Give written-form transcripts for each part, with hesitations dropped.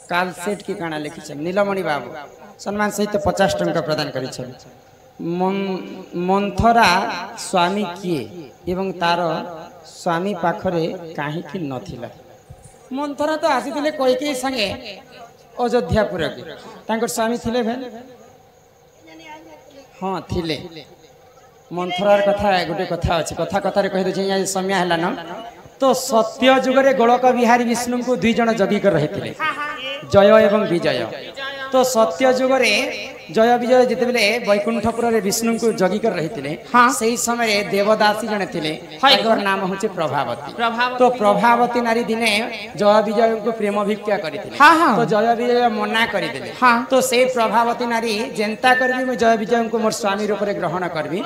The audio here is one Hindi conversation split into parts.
कालसेट की काना लिखी नीलमणि बाबू सम्मान सहित 50 टंका प्रदान कर मंथरा स्वामी किए एवं तार स्वामी पाखरे कहीं नथिला मंथरा तो आसी कईकेयी संगे अयोध्यापुर की स्वामी थिले हाँ थिले मंथरार कथा गोटे कथा अच्छे कथा कथार कही दे समय है न तो सत्य जुगरे गोलक बिहारी विष्णु को दुई जन जगी कर रही थे जय एवं विजय तो सत्य जुगरे जय विजय जितेबले बैकुंठपुर विष्णु को जगी कर रही थे से समय देवदासी जने थे नाम हूँ प्रभावती तो प्रभावती नारी दिने जय विजय को प्रेम भिक्षा करते तो जय विजय मना करदे तो से प्रभावती नारी जेन्ता करी मैं जय विजय को मोर स्वामी रूप में ग्रहण करी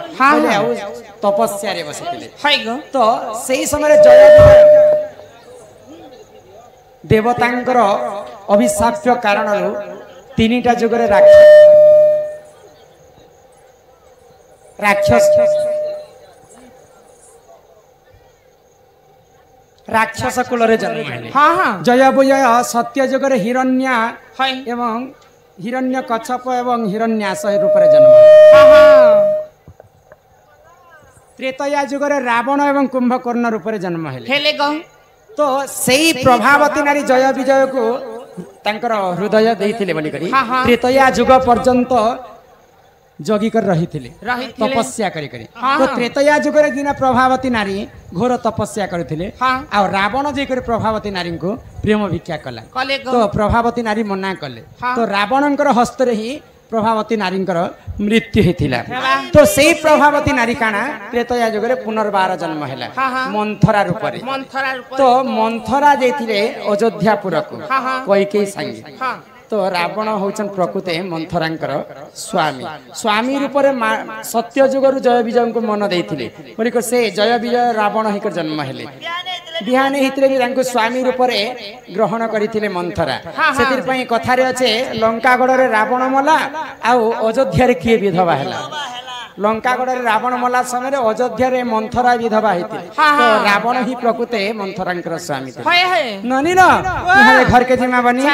तपस्या बसी तो से समय जय देवतांकर अभिशाप्य कारण तीनिटा जुगरे राक्षस कुल जन्म जय विजय सत्य जुगरे हिरण्य एवं हिरण्य कच्छप एवं हिरण्याश रूप में जन्म त्रेतया जुगरे रावण एवं कुंभकर्ण रूप में जन्म है तो सही प्रभावती नारी जय विजय को तांकर हृदय देइथिले बोली करी त्रेतया जुग पर्यंत जगी कर रही तपस्या करी तो त्रेतया जुग रे दिन प्रभावती नारी घोर तपस्या करथिले आ रावण जे कर प्रभावती नारी को प्रेम भिक्षा कला तो प्रभावती नारी मना कले तो रावणंकर हस्त रे ही प्रभावती नारी मृत्यु होता तो से प्रभावती नारी काना त्रेतया जुगरे पुनर्बार जन्म है मंथरा रूप तो मंथरा जाइए अयोध्यापुर को कईकेयी संगे तो रावण होचन प्रकृते मंथरांकर स्वामी स्वामी रूप में सत्य जुगर जय विजय को मन देते बोलिक से जय विजय रावण होकर जन्म है बिहान हितरे भी स्वामी रूप में ग्रहण करते मंथरा से कथार अच्छे लंकागढ़ रावण मला आउ अयोध्या किए विधवा है लंकागढ़ रावण मला समय अयोध्या मंथरा विधवा होती तो रावण ही प्रकृते मंथरांकर स्वामी ननी न घर के जिमा बनी